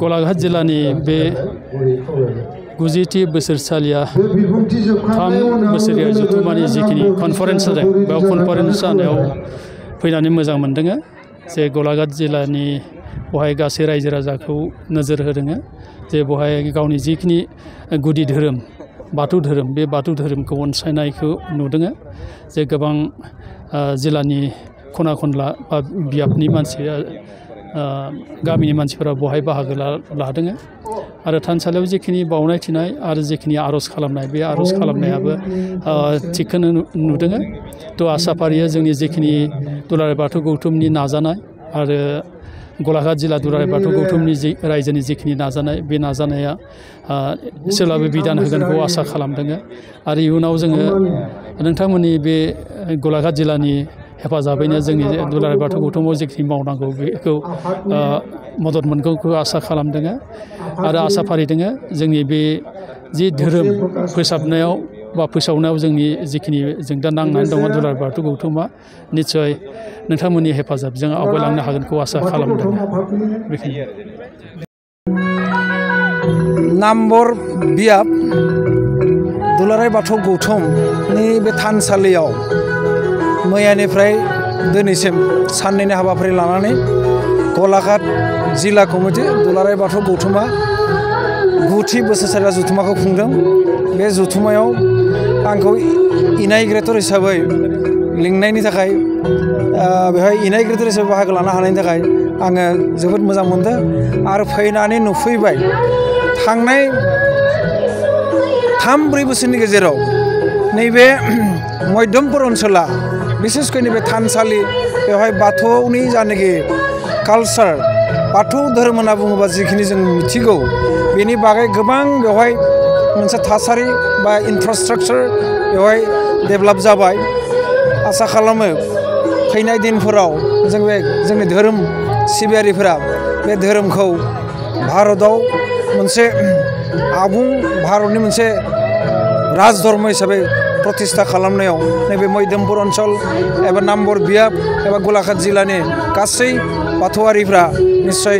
गलाघाट जिल्लानि बे 90थि बोसोरसालिया 3 बोसोरिया जथुम्मानि जिखिनि कनफारेन्स जादों बेयाव कनफारेन्स जानायाव फैनानै मोजां मोनदों जे गलाघाट जिल्लानि बहाय गासै रायजो राजाखौ नोजोर होदों जे बहाय गावनि जिखिनि गुदि धोरोम बाथौ धोरोम बे बाथौ धोरोमखौ अनसायनायखौ नुदों जे गोबां जिल्लानि खना खनला बा बियाबनि मानसिया गामिनि मानसिफोरा बहाय बाहागो लादों आरो थानसालियाव जिखिनि बावनाय थिनाय आरो जिखिनि आर'ज खालामनाय बे आर'ज खालामनायाबो थिगखौनो नुदों थ' आसाफारिया जोंनि जिखिनि दुलाराय बाथौ गौथुमनि नाजानाय आरो गलाघाट जिल्ला दुलाराय बाथौ गौथुमनि रायजोनि जिखिनि नाजानाय बे नाजानाया एसेब्लाबो बिधान होगोनखौ आसा खालामदों आरो इयुनाव जोङो नोंथांमोननि बे गलाघाट जिल्लानि हेफाजाबैनो जोंनि दुलाराय बाथौ गौथुमाव जिखिनि मावनांगौ बेखौ मदद मोनगौखौ आसा खालामदों आरो आसा फारिदों जोंनि बे जि धोरोम फोसाबनायाव बा फोसावनायाव जोंनि जिखिनि जों दा नांनानै दङ दुलाराय बाथौ गौथुमा निस्सय नोंथांमोननि हेफाजाबजों आवगायलांनो हागोनखौ आसा खालामदों नाम्बर बियाब दुलाराय बाथौ गौथुमनि बे थानसालियाव मैयानिफ्राय दिनैसिम साननैनि हाबाफारि लानानै गलाघाट जिल्ला कमिटि दुलाराय बाथौ गौथुमा 9थि बोसोरसालिया जथुम्माखौ खुंदों बे जथुम्मायाव आंखौ इनायग्रेटर हिसाबै लिंनायनि थाखाय बेवहाय इनायग्रेटर हिसाबै बाहागो लानो हानायनि थाखाय आङो जोबोद मोजां मोनदों आरो फैनानै नुफैबाय थांनाय 3-4 बोसोरनि गेजेराव नैबे मध्यमपुर ओनसोला बिसेसकै नैबे थानसालि बेवहाय बाथौनि जानाखि कालचार बाथौ धोरोम होनना बुङोबा जिखिनि जों मिथिगौ बेनि बागै गोबां बेवहाय मोनसे थासारि बा इनफ्रास्ट्राक्चार बेवहाय डेभेलप जाबाय आसा खालामो फैनाय दिनफोराव जों बे जोंनि धोरोम सिबियारिफोरा बे धोरोमखौ भारताव मोनसे आबुं भारतनि मोनसे राजधर्म हिसाबै प्रतिष्ठा खालामनायाव नैबे मध्यमपुर ओनसोल एबा नाम्बर बियाब एबा गलाघाट जिल्लानि गासै बाथौआरिफ्रा निश्चय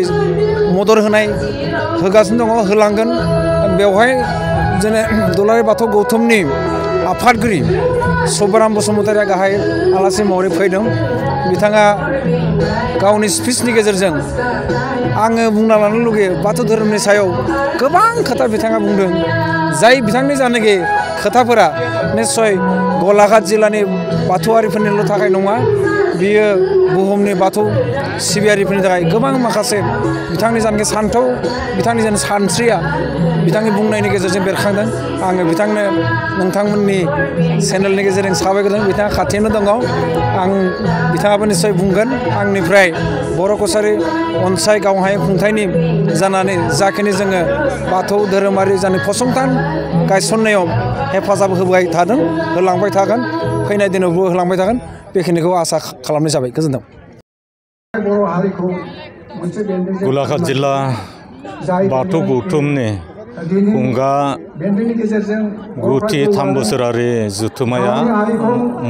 मदद होगासिनो दङ होलांगोन बेवहाय जोङो दुलाराय बाथौ गौथुमनि आफादगिरि सभाराम बसुमतारिया गाहाय आलासि महरै फैदों बिथाङा गावनि स्पिचनि गेजेरजों आङो बुंना लानो लुगैयो बाथौ धोरोमनि सायाव गोबां खोथा बिथाङा बुंदों जाय बिथांनि जानाखि खोथाफोरा निश्चय गलाघाट जिल्लानि बाथौआरिफोरनिल' थाखाय नङा बियो बुहुमनि बाथौ सिबियारिफोरनि थाखाय गोबां माखासे बिथांनि जानाखि सान्थौ बिथांनि जानाखि सानस्रिया बिथांनि बुंनायनि गेजेरजों बेरखांदों आङो बिथांनो नोंथांमोननि चेनेलनि गेजेरजों साबायखर होदों बिथाङा खाथियावनो दङ आं बिथाङाबो निश्चय बुंगोन आंनिफ्राय बर' कसारि अनसाय गावहाय खुंथायनि जानानै जाखिनि जोङो बाथौ धोरोमारि जानाय फसंथान गायसननायाव हेफाजाब होबाय थादों होलांबाय थागोन फैनाय दिनावबो होलांबाय थागोन बेखिनिखौ आसा खालामनाय जाबाय गोजोन्थों गलाघाट जिल्ला बाथौ गौथुमनि खुंगा 9थि 3 बोसोरारि जथुम्माया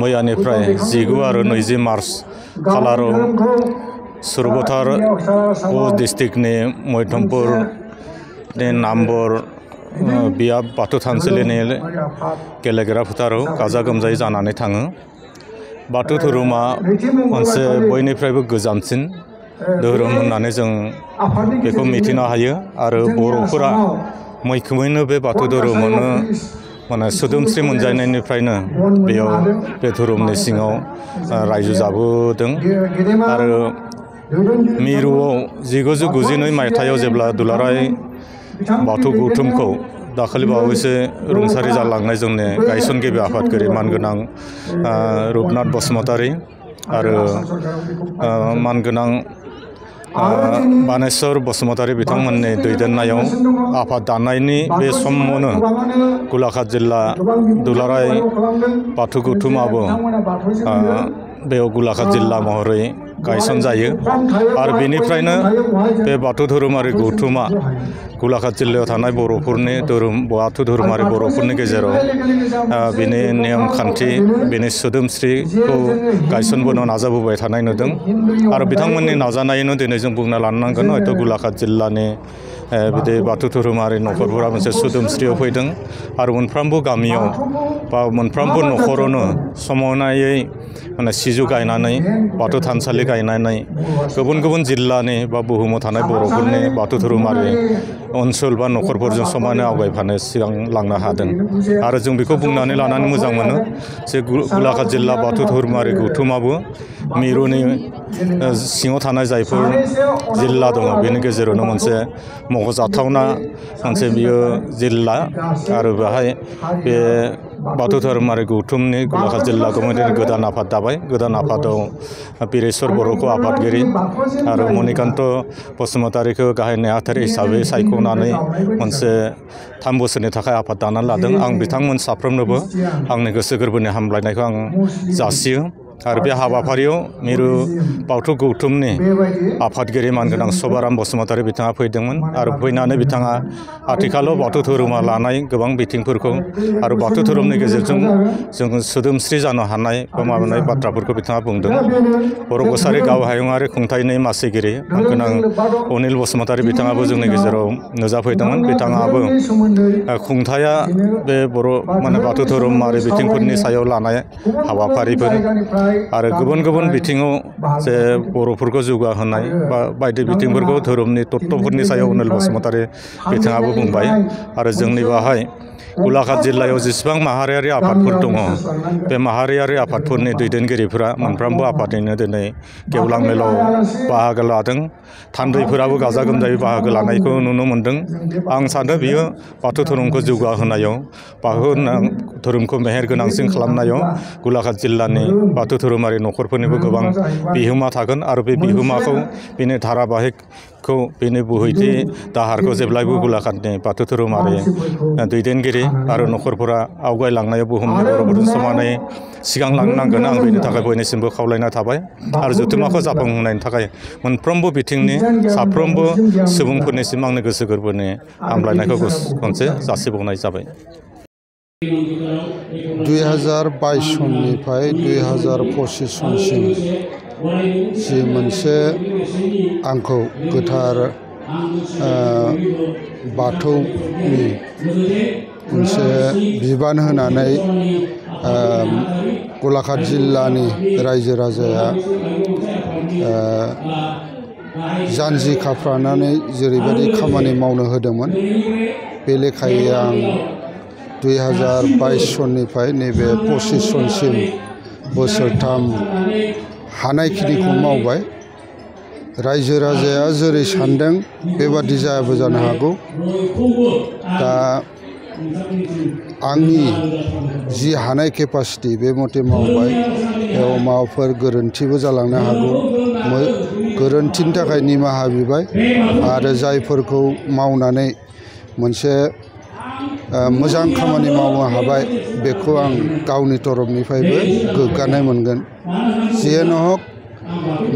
मैयानिफ्राय 19 आरो 20 मार्च खालाराव सुरबथार डिस्ट्रिक्टनि मध्यमपुरनि नाम्बर बियाब बाथौ थानसालिनि गेलेग्रा फोथाराव गाजा गोमजायै जानानै थाङो बाथौ धोरोमा मोनसे बयनिफ्रायबो गोजामसिन धोरोम होननानै जों बेखौ मिथिनो हायो आरो बर'फोरा मैखोमैनो बे बाथौ धोरोमावनो माने सोदोमस्रि मोनजानायनिफ्रायनो बेयाव बे धोरोमनि सिङाव रायजो जाबोदों आरो मिरुआव 1992 मायथाइयाव जेब्ला दुलाराय बाथौ गौथुमखौ दाखालि बावैसो रुंसारि जालांनाय जोंनि गायसनगिरि आफादगिरि मानगोनां रुपनाथ बसुमतारी आरो मानगोनां बानेश्वर बसुमतारी बिथांमोननि दैदेननायाव आफाद दानायनि बे समावनो गलाघाट जिल्ला दुलाराय बाथौ गौथुमाबो बेयाव गलाघाट जिल्ला महरै गायसनजायो आरो बेनिफ्रायनो बे बाथौ धोरोमारि गौथुमा गलाघाट जिल्लायाव थानाय बर'फोरनि बाथौ धोरोमारि बर'फोरनि गेजेराव बिनि नेम खान्थि बिनि सोदोमस्रिखौ गायसनबोनो नाजाबोबाय थानाय नुदों आरो बिथांमोननि नाजानायनो दिनै जों बुंना लानांगोन हयथ' गलाघाट जिल्लानि बिदि बाथौ धोरोमारि नखरफोरा मोनसे सोदोमस्रियाव फैदों आरो मोनफ्रोमबो गामियाव बा मोनफ्रोमबो नखरावनो समायनायै माने सिजौ गायनानै बाथौ थानसालि गायनानै गुबुन गुबुन जिल्लानि बा बुहुमाव थानाय बर'फोरनि बाथौ धोरोमारि ओनसोल बा नखरफोरजों समानै आवगायफानो सिगां लांनो हादों आरो जों बेखौ बुंनानै लानानै मोजां मोनो जे गलाघाट जिल्ला बाथौ धोरोमारि गौथुमाबो मिरुनि सिङाव थानाय जायफोर जिल्ला दङ बेनि गेजेरावनो मोनसे मख'जाथावना मोनसे बियो जिल्ला आरो बेहाय बे बाथौ धोरोमारि गौथुमनि गलाघाट जिल्ला गभर्नमेन्टनि गोदान आफाद दाबाय गोदान आफादाव बिरेस्वर बर'खौ आफादगिरि आरो मणिकान्त बसुमतारीखौ गाहाय नेहाथारि हिसाबै सायख'नानै मोनसे 3 बोसोरनि थाखाय आफाद दानानै लादों आं बिथांमोन साफ्रोमनोबो आंनि गोसो गोरबोनि हामलायनायखौ आं जासियो आरो बे हाबाफारियाव मिरु बाथौ गौथुमनि आफादगिरि मानगोनां सभाराम बसुमतारी बिथाङा फैदोंमोन आरो फैनानै बिथाङा आथिखालाव बाथौ धोरोमा लानाय गोबां बिथिंफोरखौ आरो बाथौ धोरोमनि गेजेरजों जों सोदोमस्रि जानो हानाय बा माबानाय बाथ्राफोरखौ बिथाङा बुंदों बर' कसारी गावहायुङारि खुंथायनि मासिगिरि मानगोनां अनिल बसुमतारी बिथाङाबो जोंनि गेजेराव नुजाफैदोंमोन बिथाङाबो खुंथाया बे बर' माने बाथौ धोरोमारि बिथिंफोरनि सायाव लानाय हाबाफारिफोर आरो गुबुन गुबुन बिथिङाव जे बर'फोरखौ जौगाहोनाय बा बायदि बिथिंफोरखौ धोरोमनि तत्त्वफोरनि सायाव अनिल बसुमतारी बिथाङाबो बुंबाय आरो जोंनि बाहाय गलाघाट जिल्लायाव जेसेबां माहारियारि आफादफोर दङ बे माहारियारि आफादफोरनि दैदेनगिरिफोरा मोनफ्रोमबो आफादनिनो दिनै गेवलां मेलाव बाहागो लादों थान्दैफोराबो गाजा गोमजायै बाहागो लानायखौ नुनो मोन्दों आं सानो बियो बाथौ धोरोमखौ जौगाहोनायाव बाथौ धोरोमखौ मेहेर गोनांसिन खालामनायाव गलाघाट जिल्लानि बाथौ धोरोमारि नखरफोरनिबो गोबां बिहोमा थागोन आरो बे बिहोमाखौ बेनि धाराबाहिकखौ बेनि बोहैथि दाहारखौ जेब्लायबो गलाघाटनि बाथौ धोरोमारि दैदेनगिरि आरो नखरफोरा आवगायलांनायाव बुहुमनि बर'फोरजों समानै सिगां लांनांगोन आं बेनि थाखाय बयनिसिमबो खावलायना थाबाय आरो जथुम्माखौ जाफुंहोनायनि थाखाय मोनफ्रोमबो बिथिंनि साफ्रोमबो सुबुंफोरनिसिम आंनि गोसो गोरबोनि हामलायनायखौ खनसे जासिबावनाय जाबाय 2022 सननिफ्राय 2025 सनसिम जि मोनसे आंखौ गोथार बाथौनि मोनसे बिबान होनानै गलाघाट जिल्लानि रायजो राजाया जानजि खाफ्रानानै जेरैबायदि खामानि मावनो होदोंमोन बे लेखायै आं 2022 सननिफ्राय नैबे 25 सनसिम बोसोरथाम हानायखिनिखौ मावबाय रायजो राजाया जेरै सान्दों बेबादि जायाबो जानो हागौ दा आंनि जि हानाय केपासिटि बे मथे मावबाय बेयाव माबाफोर गोरोन्थिबो जालांनो हागौ गोरोन्थिनि थाखाय निमाहा बिबाय आरो जायफोरखौ मावनानै मोनसे मोजां खामानि मावनो हाबाय बेखौ आं गावनि तरफनिफ्रायबो गोग्गानाय मोनगोन जियानो हक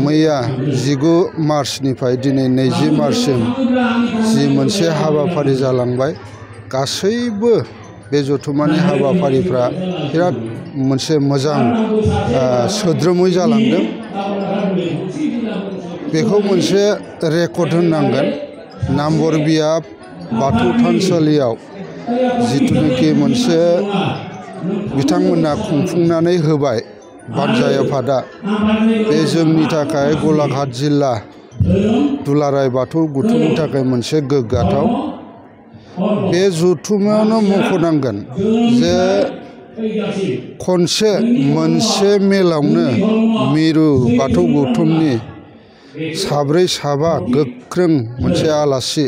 मैया 19 मार्चनिफ्राय दिनै 20 मार्चसिम जि मोनसे हाबाफारि जालांबाय गासैबो बे जथुम्मानि हाबाफारिफ्रा बिराद मोनसे मोजां सोद्रोमै जालांदों बेखौ मोनसे रेकर्ड होननांगोन नाम्बरबिया बाथौ थानसालियाव जिथुनाखि मोनसे बिथांमोना खुंफुंनानै होबाय बानजाय आफादा बे जोंनि थाखाय गलाघाट जिल्ला दुलाराय बाथौ गौथुमनि थाखाय मोनसे गोग्गाथाव बे जथुम्मायावनो मख'नांगोन जे खनसे मोनसे मेलावनो मिरु बाथौ गौथुमनि 7 गोख्रों मोनसे आलासि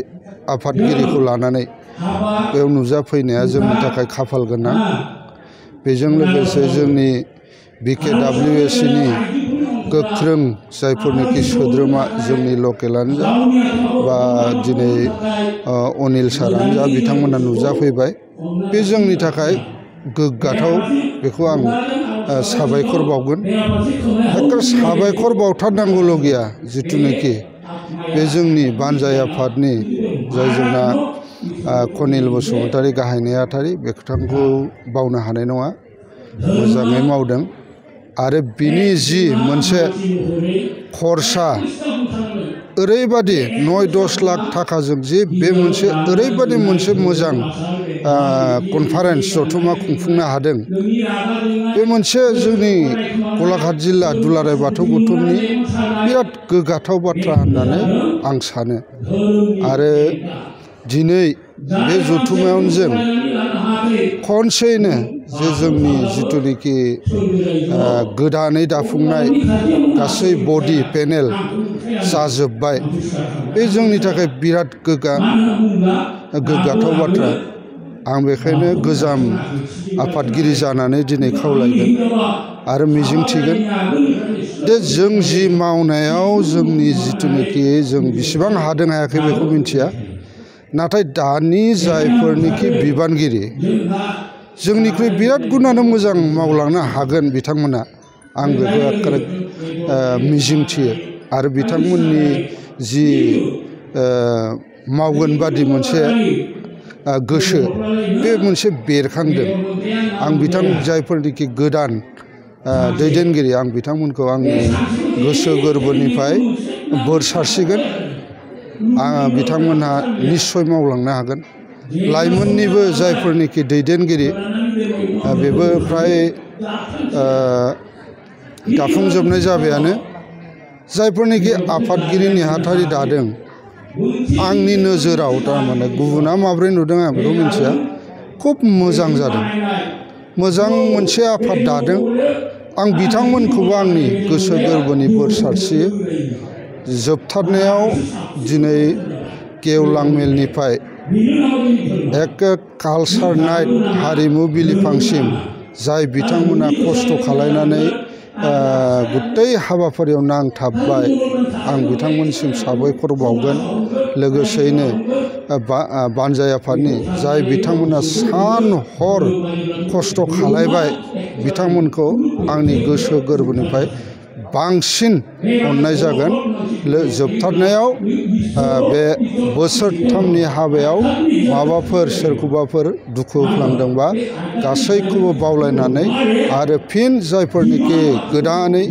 आफादगिरिखौ लानानै बेयाव नुजाफैनाया जोंनि थाखाय खाफाल गोनां बेजों लोगोसे जोंनि BKWSनि गोख्रों जायफोरनिखि सोद्रोमा जोंनि लकेलानो जा बा दिनै अनिल सारानो जा बिथांमोना नुजाफैबाय बे जोंनि थाखाय गोग्गाथाव बेखौ आं साबायखर बावगोन एखे साबायखर बावथारनांगौल' गैया जिथुनाखि बे जोंनि बानजाय आफादनि जाय जोंना कनिल बसुमतारी गाहाय नेहाथारि बे खोथाखौ बावनो हानाय नङा मोजाङै मावदों आरो बिनि जि मोनसे खरसा ओरैबादि 9-10 लाख थाखाजों जे बे मोनसे ओरैबादि मोनसे मोजां कनफारेन्स जथुम्मा खुंफुंनो हादों बे मोनसे जोंनि गलाघाट जिल्ला दुलाराय बाथौ गौथुमनि बिराद गोग्गाथाव बाथ्रा होननानै आं सानो आरो दिनै बे जथुम्मायावनो जों खनसेयैनो जे जोंनि जिथुनाखि गोदानै दाफुंनाय गासै बडि पेनेल जाजोब्बाय बे जोंनि थाखाय बिराद गोग्गाथाव बाथ्रा आं बेखायनो गोजाम आफादगिरि जानानै दिनै खावलायगोन आरो मिजिंथिगोन जे जों जि मावनायाव जोंनि जिथुनाखि जों बेसेबां हादों हायाखै बेखौ मिथिया नाथाय दानि जायफोरनिखि बिबानगिरि जोंनिख्रुइ बिराद गुनानो मोजां मावलांनो हागोन बिथांमोना आं बेखौ एखेबारे मिजिंथियो आरो बिथांमोननि जि मावगोन बादि मोनसे गोसो बे मोनसे बेरखांदों आं जायफोरनिखि गोदान दैदेनगिरि आं बिथांमोनखौ आंनि गोसो गोरबोनिफ्राय बोर सारसिगोन बिथांमोनहा निस्सय मावलांनो हागोन लाइमोननिबो जायफोरनिखि दैदेनगिरि बेबो फ्राय दाफुंजोबनाय जाबायानो जायफोरनिखि आफादगिरि नेहाथारि दादों आंनि नोजोराव थारमाने गुबुना माब्रै नुदों आं बेखौ मिथिया खुब मोजां जादों मोजां मोनसे आफाद दादों आं बिथांमोनखौबो आंनि गोसो गोरबोनि बोर सारस्रियो जोबथारनायाव दिनै गेवलां मेलनिफ्राय एखे कालचार नाइट हारिमु बिलिफांसिम जाय बिथांमोना खस्थ' खालायनानै गुतै हाबाफारियाव नांथाबबाय आं बिथांमोनसिम साबायखर बावगोन लोगोसेयैनो बानजाय आफादनि जाय बिथांमोना सान हर खस्थ' खालायबाय बिथांमोनखौ आंनि गोसो गोरबोनिफ्राय बांसिन अननाय जागोन जोबथारनायाव बे बोसोरथामनि हाबायाव माबाफोर सोरखौबाफोर दुखु होफ्लांदोंबा गासैखौबो बावलायनानै आरो फिन जायफोरनिखि गोदानै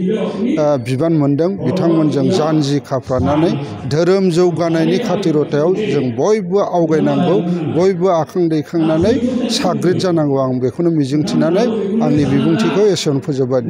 बिबान मोनदों बिथांमोनजों जानजि खाफ्रानानै धोरोम जौगानायनि खाथिरथायाव जों बयबो आवगायनांगौ बयबो आखां दैखांनानै साग्रिद जानांगौ आं बेखौनो मिजिंथिनानै आंनि बिबुंथिखौ एसेयावनो फोजोबबाय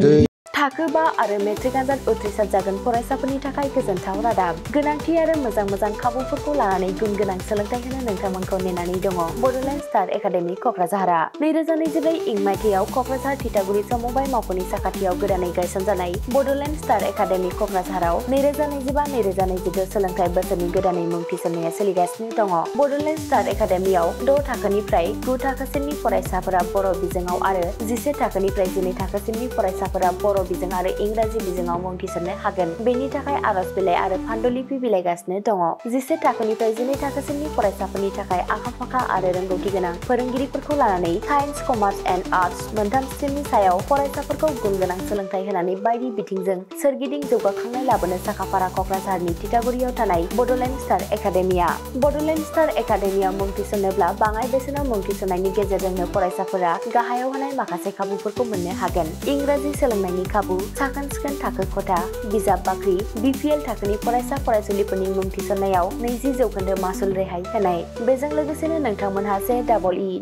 थाखो 5 आरो मेट्रिक आनजाद उथ्रिसार जागोन फरायसाफोरनि थाखाय गोजोनथाव रादाब गोनांथि आरो मोजां खाबुफोरखौ लानानै गुन गोनां सोलोंथाइ होनो नोंथांमोनखौ नेनानै दङ बड'लेण्ड स्टार एकाडेमि क'क्राझारआ 2024 इं मायथाइयाव क'क्राझार थिथागुरि समबाय मावख'नि साखाथियाव गोदानै गायसनजानाय बड'लेण्ड स्टार एकाडेमि क'क्राझाराव 2025-2026 सोलोंथाइ बोसोरनि गोदानै मुं थिसननाया सोलिगासिनो दङ बड'लेण्ड स्टार एकाडेमियाव 6 थाखोनिफ्राय 9 थाखोसिमनि फरायसाफोरा बर' बिजोङाव आरो 11 थाखोनिफ्राय 12 थाखोसिमनि फरायसाफोरा बर' बिजों आरो इंराजि बिजोङाव मुं थिसननो हागोन बेनि थाखाय आरज बिलाइ आरो फान्डुलिपि बिलाइगासिनो दङ 11 थाखोनिफ्राय 12 थाखोसिमनि फरायसाफोरनि थाखाय आखा-फाखा आरो रोंगौथि गोनां फोरोंगिरिफोरखौ लानानै साइन्स कमार्स एन्ड आर्टस मोनथाम स्ट्रिमनि सायाव फरायसाफोरखौ गुन गोनां सोलोंथाइ होनानै बायदि बिथिंजों सोरगिदिं जौगाखांनाय लाबोनो साखाफारा क'क्राझारनि थिथागुरियाव थानाय बड'लेण्ड स्टार एकाडेमिया बड'लेण्ड स्टार एकाडेमियाव मुं थिसननोब्ला बाङाइ बेसेनाव मुं थिसननायनि गेजेरजोंनो फरायसाफोरा गाहायाव होनाय माखासे खाबुफोरखौ मोननो हागोन इंराजि सोलोंनायनि खाबु साखोन-सिखोन थाखो खथा बिजाब बाख्रि BPL थाखोनि फरायसा फरायसुलिफोरनि मुं थिसननायाव 20% मासुल रेहाय होनाय बेजों लोगोसेनो नोंथांमोनहा JEE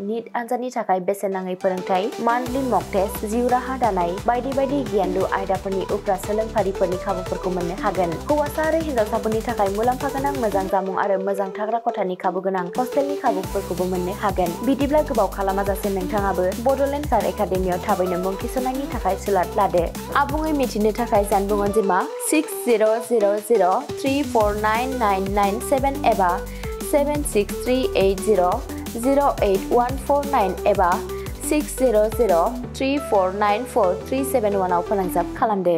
नीट आनजादनि थाखाय बेसेन नाङै फोरोंथाय मान्थलि मक टेस्ट जिउ राहा दानाय बायदि गियानलु आयदाफोरनि उफ्रा सोलोंफारिफोरनि खाबुफोरखौ मोननो हागोन हौवासा आरो हिन्जावसाफोरनि थाखाय मुलाम्फा गोनां मोजां जामुं आरो मोजां थाग्रा खथानि खाबु गोनां हस्टेलनि खाबुफोरखौबो मोननो हागोन बिदिब्ला गोबाव खालामाजासे नोंथाङाबो बड'लेण्ड स्टार एकाडेमियाव थाबैनो मुं थिसननायनि थाखाय सुलाद लादो आबुङै मिथिनो थाखाय जानबुं अनजिमा 6000349997 एबा 7638008149 एबा 6003494371 आव फोनांजाब खालामदो।